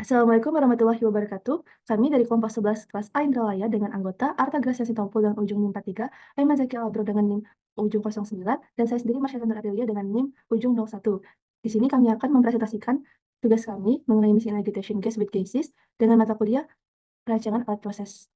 Assalamualaikum warahmatullahi wabarakatuh. Kami dari Kompas 11 kelas A Indralaya dengan anggota Arta Gracia Sitompul dengan ujung NIM 43, Aiman Zaki Alabro dengan NIM ujung 09, dan saya sendiri Marsha Chandra Aprilia dengan NIM ujung 01. Di sini kami akan mempresentasikan tugas kami mengenai Missing Agitation Gas with Gases dengan mata kuliah perancangan alat proses.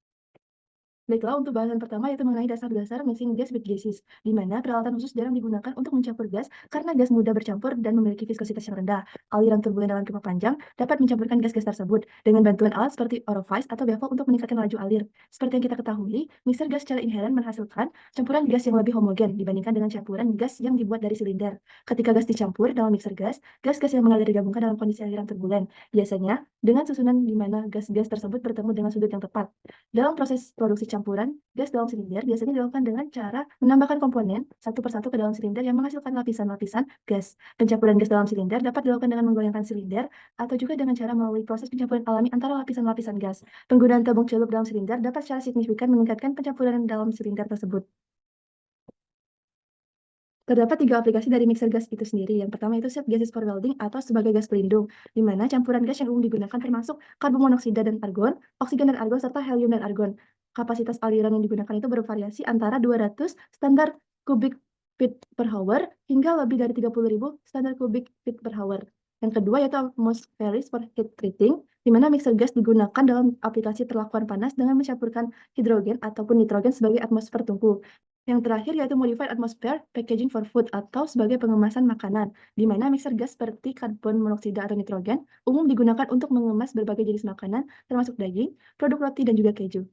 Baiklah, untuk bahasan pertama yaitu mengenai dasar-dasar mixing gas with gases, di mana peralatan khusus jarang digunakan untuk mencampur gas karena gas mudah bercampur dan memiliki viskositas yang rendah. Aliran turbulen dalam pipa panjang dapat mencampurkan gas-gas tersebut dengan bantuan alat seperti orifice atau bevel untuk meningkatkan laju alir. Seperti yang kita ketahui, mixer gas secara inheren menghasilkan campuran gas yang lebih homogen dibandingkan dengan campuran gas yang dibuat dari silinder. Ketika gas dicampur dalam mixer gas, gas-gas yang mengalir digabungkan dalam kondisi aliran turbulen, biasanya dengan susunan di mana gas-gas tersebut bertemu dengan sudut yang tepat. Dalam proses produksi campuran, gas dalam silinder biasanya dilakukan dengan cara menambahkan komponen satu persatu ke dalam silinder yang menghasilkan lapisan-lapisan gas. Pencampuran gas dalam silinder dapat dilakukan dengan menggoyangkan silinder atau juga dengan cara melalui proses pencampuran alami antara lapisan-lapisan gas. Penggunaan tabung celup dalam silinder dapat secara signifikan meningkatkan pencampuran dalam silinder tersebut. Terdapat 3 aplikasi dari mixer gas itu sendiri. Yang pertama itu set gases for welding atau sebagai gas pelindung, di mana campuran gas yang umum digunakan termasuk karbon monoksida dan argon, oksigen dan argon, serta helium dan argon. Kapasitas aliran yang digunakan itu bervariasi antara 200 standar kubik feet per hour hingga lebih dari 30.000 standar kubik feet per hour. Yang kedua yaitu atmospheric for heat treating, di mana mixer gas digunakan dalam aplikasi perlakuan panas dengan mencampurkan hidrogen ataupun nitrogen sebagai atmosfer tungku. Yang terakhir yaitu modified atmosphere packaging for food atau sebagai pengemasan makanan, di mana mixer gas seperti karbon monoksida atau nitrogen umum digunakan untuk mengemas berbagai jenis makanan, termasuk daging, produk roti, dan juga keju.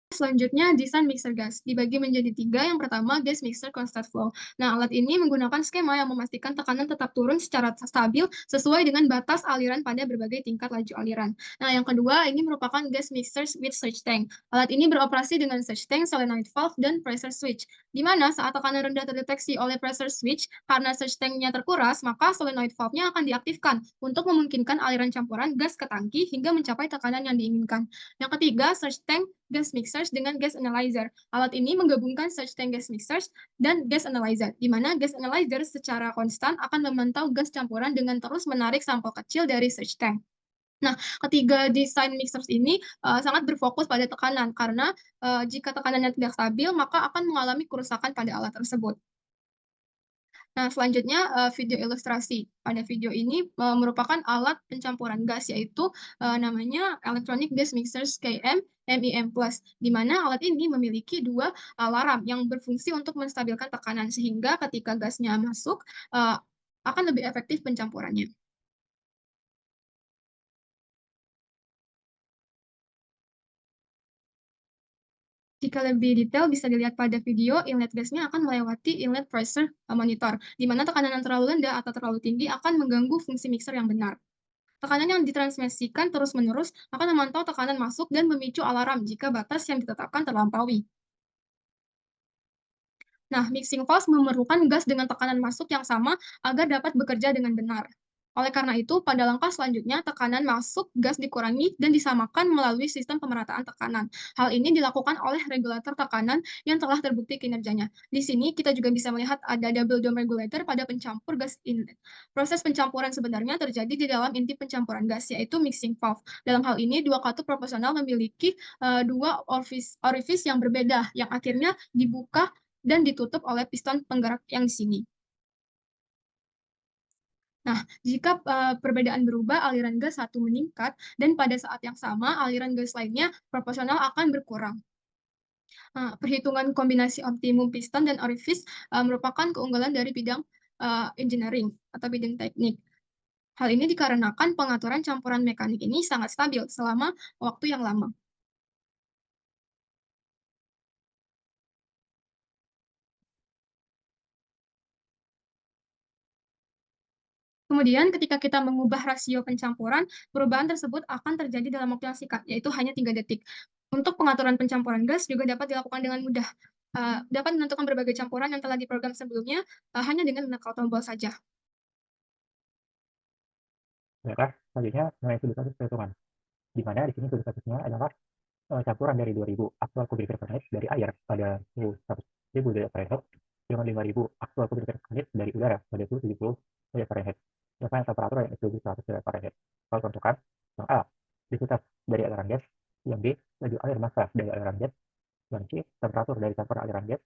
Selanjutnya, desain mixer gas dibagi menjadi 3. Yang pertama, gas mixer constant flow. Nah, alat ini menggunakan skema yang memastikan tekanan tetap turun secara stabil sesuai dengan batas aliran pada berbagai tingkat laju aliran. Nah, yang kedua, ini merupakan gas mixer with surge tank. Alat ini beroperasi dengan surge tank, solenoid valve, dan pressure switch, di mana saat tekanan rendah terdeteksi oleh pressure switch, karena surge tanknya terkuras, maka solenoid valve-nya akan diaktifkan untuk memungkinkan aliran campuran gas ke tangki hingga mencapai tekanan yang diinginkan. Yang ketiga, surge tank gas mixers dengan gas analyzer. Alat ini menggabungkan surge tank gas mixers dan gas analyzer, di mana gas analyzer secara konstan akan memantau gas campuran dengan terus menarik sampel kecil dari surge tank. Nah, ketiga desain mixers ini sangat berfokus pada tekanan, karena jika tekanannya tidak stabil, maka akan mengalami kerusakan pada alat tersebut. Nah, selanjutnya video ilustrasi. Pada video ini merupakan alat pencampuran gas, yaitu namanya Electronic Gas Mixers KM MIM+, di mana alat ini memiliki 2 alarm yang berfungsi untuk menstabilkan tekanan, sehingga ketika gasnya masuk akan lebih efektif pencampurannya. Jika lebih detail bisa dilihat pada video, inlet gasnya akan melewati inlet pressure monitor, di mana tekanan yang terlalu rendah atau terlalu tinggi akan mengganggu fungsi mixer yang benar. Tekanan yang ditransmisikan terus-menerus akan memantau tekanan masuk dan memicu alarm jika batas yang ditetapkan terlampaui. Nah, mixing valve memerlukan gas dengan tekanan masuk yang sama agar dapat bekerja dengan benar. Oleh karena itu, pada langkah selanjutnya, tekanan masuk gas dikurangi dan disamakan melalui sistem pemerataan tekanan. Hal ini dilakukan oleh regulator tekanan yang telah terbukti kinerjanya. Di sini kita juga bisa melihat ada double dome regulator pada pencampur gas inlet. Proses pencampuran sebenarnya terjadi di dalam inti pencampuran gas, yaitu mixing valve. Dalam hal ini, dua katup proporsional memiliki dua orifice yang berbeda, yang akhirnya dibuka dan ditutup oleh piston penggerak yang di sini. Nah, jika perbedaan berubah, aliran gas satu meningkat, dan pada saat yang sama, aliran gas lainnya proporsional akan berkurang. Perhitungan kombinasi optimum piston dan orifice merupakan keunggulan dari bidang engineering atau bidang teknik. Hal ini dikarenakan pengaturan campuran mekanik ini sangat stabil selama waktu yang lama. Kemudian ketika kita mengubah rasio pencampuran, perubahan tersebut akan terjadi dalam waktu yang singkat, yaitu hanya 3 detik. Untuk pengaturan pencampuran gas juga dapat dilakukan dengan mudah. Dapat menentukan berbagai campuran yang telah diprogram sebelumnya hanya dengan menekan tombol saja. Baiklah, selanjutnya mengenai sudut kasus perhitungan, di mana di sini sudut kasusnya adalah campuran dari 2000 aktual kubik meter per menit dari air pada suhu 100.000 derajat Fahrenheit dengan 5000 aktual kubik meter per menit dari udara pada suhu 70 derajat Fahrenheit dengan temperatur yang eksklusif 100 derajat Fahrenheit. Kalau tentukan, yang A, densitas dari aliran gas, yang B laju air massa dari aliran gas, yang C temperatur dari campuran aliran gas,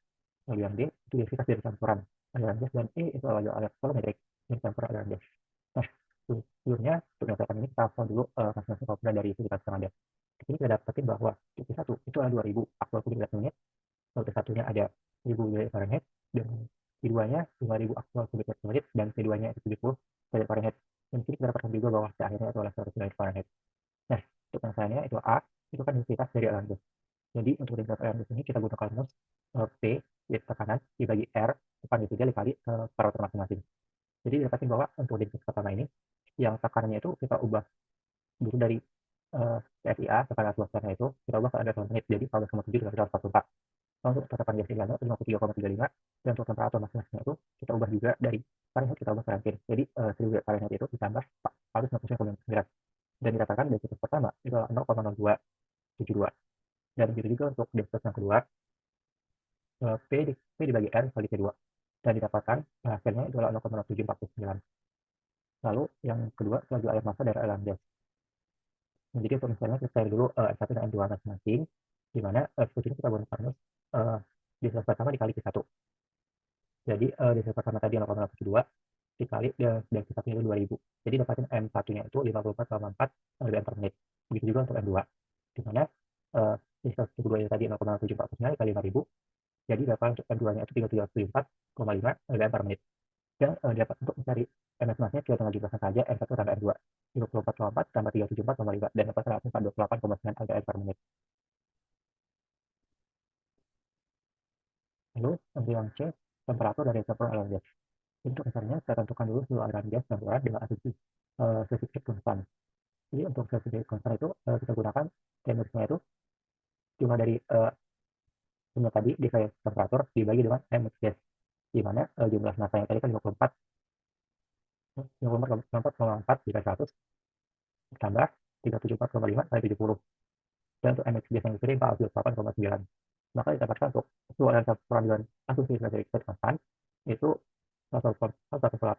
lalu yang D itu densitas dari campuran aliran gas, dan E itu laju air volumetrik dari campuran aliran gas. Nah, sebelumnya untuk mendapatkan ini kita hafal dulu masing-masing komponen dari densitas setengah gas. Di sini kita dapatin bahwa T1 itu adalah 2000 aktual kubik meter menit, lalu T1-nya ada 1000 derajat Fahrenheit, dan T2-nya 5000 aktual kubik meter menit, dan T2-nya itu 70 derajat Fahrenheit. Dan di sini kita dapatkan juga bahwa T akhirnya itu adalah 100 derajat Fahrenheit. Nah, untuk penyelesaiannya itu A, itu kan densitas dari aliran gas. Jadi untuk densitas aliran gas ini kita gunakan rumus P, yaitu tekanan, dibagi R, depan itu dikali parameter masing-masing. Jadi dapatin bahwa untuk densitas pertama ini, yang tekanannya itu kita ubah dulu dari PSIA, tekanan atmosfernya itu, kita ubah ke adalah menit, jadi 14,7 dengan 144. Untuk tetapan gas ringannya 53,35, dan untuk temperatur masing-masingnya itu kita ubah juga dari Fahrenheit kita ubah ke Kelvin. Jadi 1000 Fahrenheit itu ditambah 459,9, dan didapatkan densitas pertama itu 0,0272. Dan begitu juga untuk densitas yang kedua, P dibagi R kali T2, dan didapatkan hasilnya itu adalah 0,0749. Lalu yang kedua laju air massa dari aliran gas. Nah, jadi untuk misalnya kita cari dulu S1 dan M2 masing-masing, di mana sebetulnya kita gunakan rumus densitas pertama dikali Q1. Jadi densitas pertama tadi 0,072 dikali densitasnya itu 2000. Jadi dapatin M1-nya itu 54,4 radian per menit. Begitu juga untuk M2, di mana densitas kedua tadi 0,749 dikali 5000, jadi dapat untuk M2-nya itu 3774,5 radian per menit. Dan dapat untuk mencari MS masnya tinggal tinggal jumlahkan saja M1 tambah M2, 54,4 tambah 374,5, dan dapat 128,9 radian per menit. Lalu yang C, temperatur dari campuran aliran gas. Untuk misalnya kita tentukan dulu suhu aliran gas campuran dengan asumsi spesifik konstan. Jadi untuk spesifik konstan itu kita gunakan Tmx-nya itu cuma dari jumlah tadi dikali temperatur dibagi dengan Mx gas, di mana jumlah massanya tadi kan 54,4 dikali 100 tambah 374,5 kali 70, dan untuk Mx gas yang sendiri 48,9. Maka didapatkan untuk suhu aliran campuran dengan asumsi spesifik konstan itu 1,8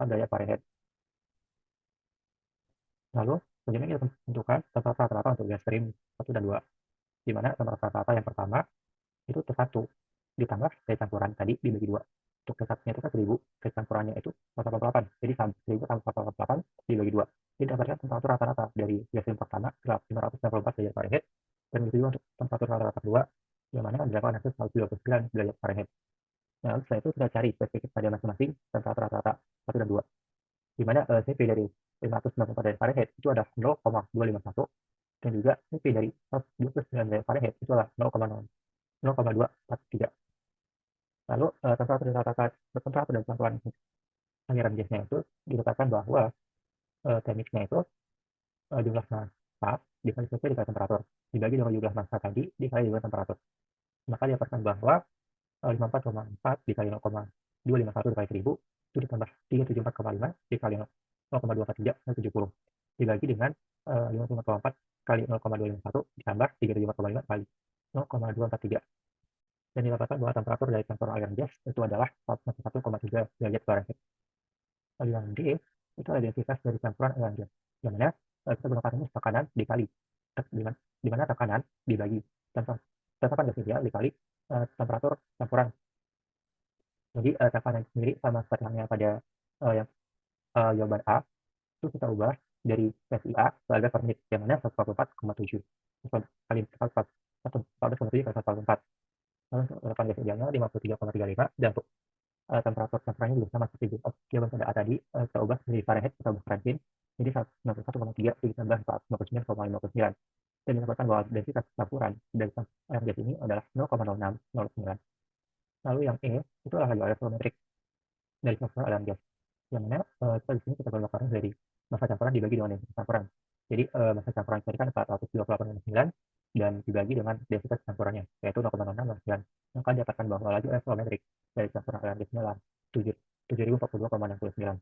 derajat Fahrenheit. Lalu bagaimana kita tentukan temperatur rata-rata untuk gas stream 1 dan 2, di mana temperatur rata-rata yang pertama itu T1 ditambah dari campuran tadi dibagi 2. Untuk T1-nya itu kan 1000, dari campurannya itu 488, jadi 1000 tambah 488 dibagi 2. Jadi dapatkan temperatur rata-rata dari gas stream pertama 594 derajat Fahrenheit, dan begitu juga untuk temperatur rata-rata kedua, yang mana dilakukan hasil 129 derajat Fahrenheit. Nah, setelah itu kita cari spesifik pada masing-masing temperatur rata-rata 1 dan 2, di mana CP dari 594 derajat Fahrenheit itu adalah 0,251, dan juga CP dari 129 derajat Fahrenheit itu adalah 0,243. Lalu temperatur dan campuran aliran gasnya itu ditetapkan bahwa Tmx-nya itu jumlah massa dikali CP dikali temperatur dibagi dengan jumlah massa tadi dikali dengan temperatur. Maka didapatkan bahwa 54,4 dikali 0,251 dikali 1000 itu ditambah 374,5 dikali 0,243 dan 70 dibagi dengan 54,4 kali 0,251 ditambah 374,5 kali 0,243, dan didapatkan bahwa temperatur dari campuran aliran gas itu adalah 41,3 derajat Fahrenheit. Lalu yang D itu adalah densitas dari campuran aliran gas, yang mana kita gunakan rumus tekanan dikali, di mana tekanan dibagi tetapan gas ideal dikali temperatur campuran. Jadi tekanan sendiri sama seperti halnya pada yang jawaban A, itu kita ubah dari PSIA ke area per menit, yang mana 144,7 kali 14,7 kali 144. Lalu untuk gas idealnya 53,35, dan untuk temperatur campurannya juga sama seperti jawaban pada A tadi, kita ubah dari Fahrenheit kita ubah Kelvin, jadi 191,3 ditambah 459,59, dan didapatkan bahwa densitas campuran dari air gas ini adalah 0,0609. Lalu yang E itu adalah laju air volumetrik dari campuran aliran gas, yang mana di sini kita gunakan dari massa campuran dibagi dengan densitas campuran. Jadi massa campuran tadi kan 428,9 dan dibagi dengan densitas campurannya yaitu 0,0609, maka dapatkan bahwa laju air volumetrik dari campuran aliran gas adalah 7042,69.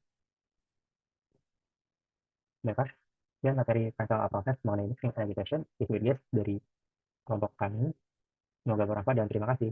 Baiklah, sekian materi Chemical Process mengenai mixing and agitation liquid gas dari kelompok kami. Semoga bermanfaat dan terima kasih.